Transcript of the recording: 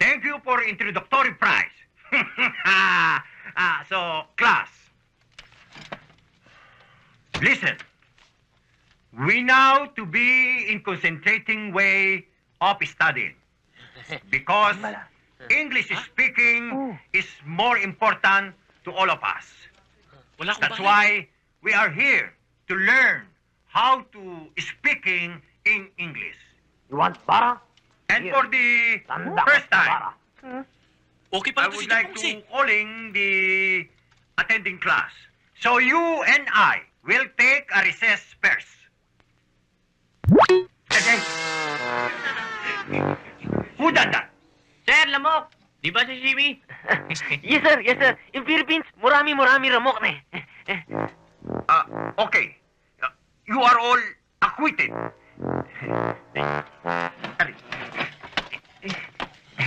Thank you for introductory prize. So, class, listen. We now to be in concentrating way of studying because English speaking is more important to all of us. Wala akong That's bahay. why we are here to learn how to speaking in English. You want bara? And for the Tanda first ka, time, bara. Okay I pala to si would like Jepong, to calling the attending class. So you and I will take a recess first. Okay. Who done that? Sir, lamok! Di ba si Jimmy? Yes, sir. Yes, sir. In Philippines, murami ramok na eh. Okay. You are all acquitted. Sorry.